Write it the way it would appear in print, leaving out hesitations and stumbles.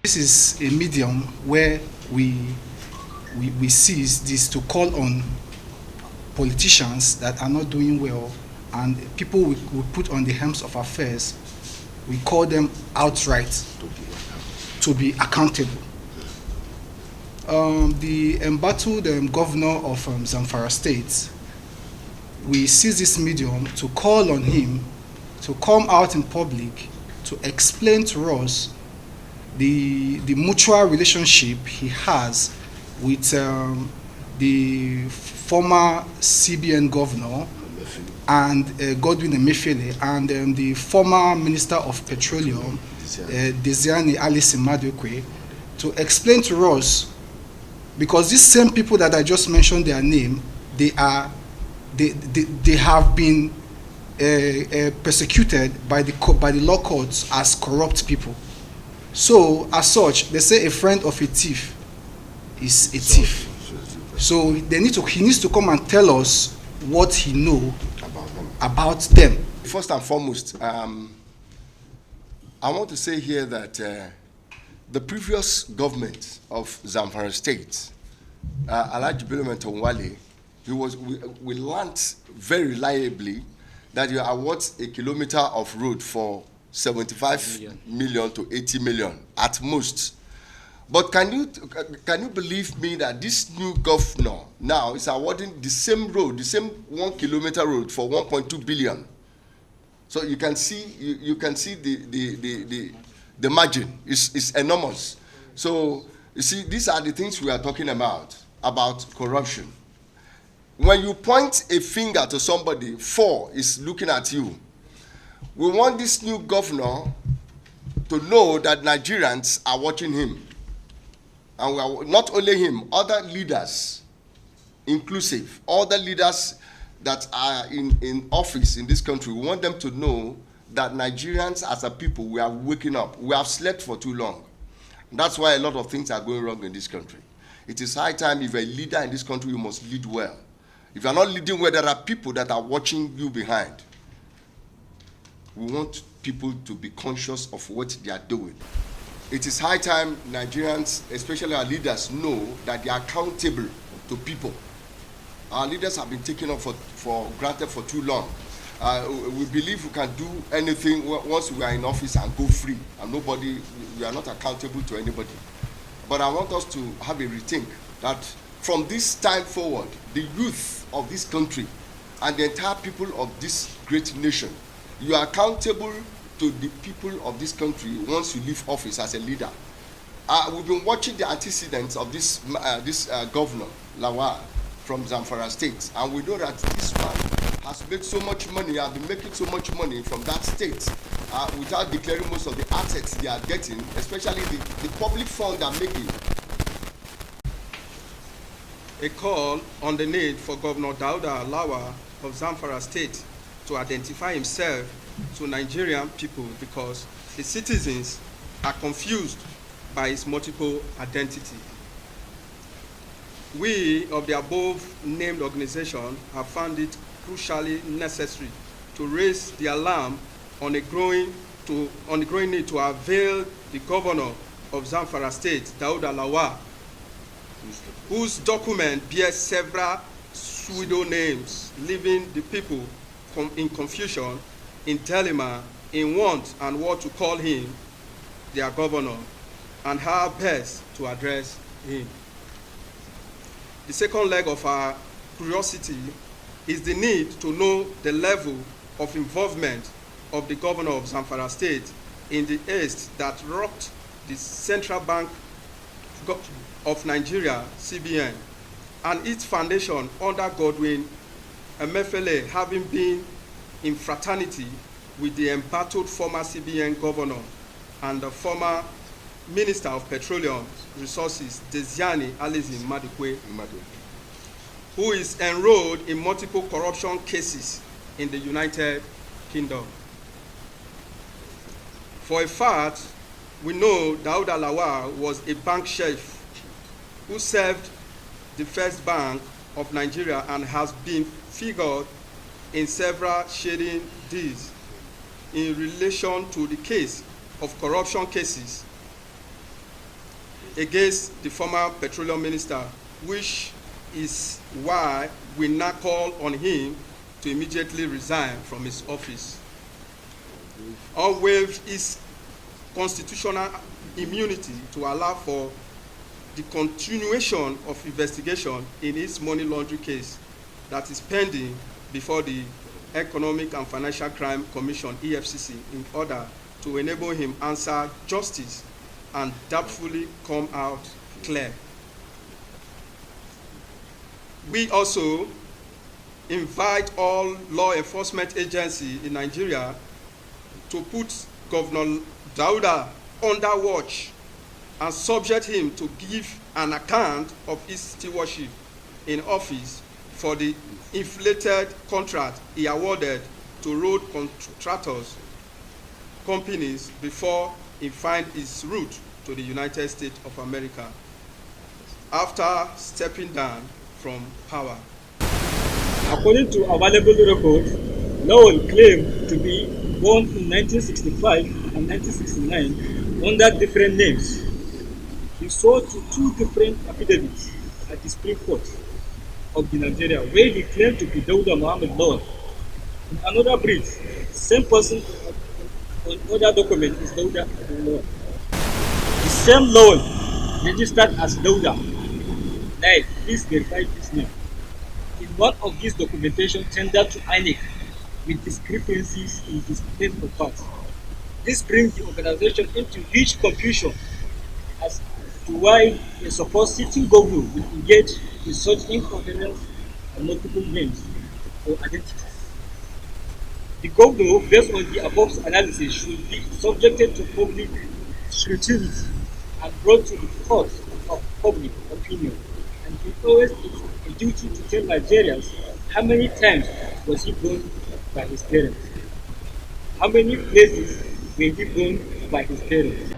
This is a medium where we seize this to call on politicians that are not doing well and people we put on the helms of affairs. We call them outright to be accountable. The embattled governor of Zamfara State, we seize this medium to call on him to come out in public to explain to us the mutual relationship he has with the former CBN governor and Godwin Emefiele and the former Minister of Petroleum, Desiani Alice Madwekwe, to explain to us, because these same people that I just mentioned their name, they have been persecuted by the law courts as corrupt people. So as such, they say a friend of a thief is a thief. So he needs to come and tell us what he knows about them. First and foremost, I want to say here that the previous government of Zamfara State, Alhaji Bello Mentawalle, we learned very reliably that you award a kilometer of road for 75 million to 80 million at most. But can you believe me that this new governor now is awarding the same road, the same 1 kilometer road for 1.2 billion? So you can see the margin is enormous. So you see, these are the things we are talking about corruption. When you point a finger to somebody, 4 is looking at you. We want this new governor to know that Nigerians are watching him. And we are, not only him, other leaders, inclusive, other leaders that are in office in this country, we want them to know that Nigerians as a people, we are waking up. We have slept for too long. That's why a lot of things are going wrong in this country. It is high time, if you're a leader in this country, you must lead well. If you're not leading well, there are people that are watching you behind. We want people to be conscious of what they are doing. It is high time Nigerians, especially our leaders, know that they are accountable to people. Our leaders have been taken up for granted for too long. We believe we can do anything once we are in office and go free, and we are not accountable to anybody. But I want us to have a rethink that from this time forward, the youth of this country and the entire people of this great nation, you are accountable to the people of this country once you leave office as a leader. We've been watching the antecedents of this governor, Lawal, from Zamfara State, and we know that this man has made so much money, has been making so much money from that state without declaring most of the assets they are getting, especially the public fund they're making. A call on the need for Governor Dauda Lawal of Zamfara State to identify himself to Nigerian people because the citizens are confused by his multiple identity. We of the above named organization have found it crucially necessary to raise the alarm on the growing need to avail the governor of Zamfara State, Dauda Lawal, whose document bears several pseudo names, leaving the people in confusion, in dilemma, in want and what to call him their governor, and how best to address him. The second leg of our curiosity is the need to know the level of involvement of the governor of Zamfara State in the haste that rocked the Central Bank of Nigeria, CBN, and its foundation under Godwin Emefiele, having been in fraternity with the embattled former CBN governor and the former Minister of Petroleum Resources, Desiani Alice Madwekwe, who is enrolled in multiple corruption cases in the United Kingdom. For a fact, we know Dauda Lawal was a bank chef who served the First Bank of Nigeria and has been figured in several shading deeds in relation to the case of corruption cases against the former petroleum minister, which is why we now call on him to immediately resign from his office or waive his constitutional immunity to allow for the continuation of investigation in his money laundering case that is pending before the Economic and Financial Crime Commission, EFCC, in order to enable him answer justice and doubtfully come out clear. We also invite all law enforcement agencies in Nigeria to put Governor Dauda under watch and subject him to give an account of his stewardship in office for the inflated contract he awarded to road contractors companies before he find his route to the United States of America after stepping down from power. According to available records, Lawal claimed to be born in 1965 and 1969 under different names. He swore to two different affidavits at the Supreme Court of Nigeria, where he claimed to be Dauda Muhammad Lawal. In another brief, the same person on other document is Dauda Lawal. The same Lawal registered as Dauda. Now, please verify this name. In one of these documentation tendered to INEC with discrepancies in his date of birth. This brings the organization into huge confusion as to why a supposed sitting governor will engage in such incoherence and multiple names or identities. The governor, based on the above analysis, should be subjected to public scrutiny and brought to the court of public opinion. And he always is a duty to tell Nigerians how many times was he born by his parents, how many places were he born by his parents.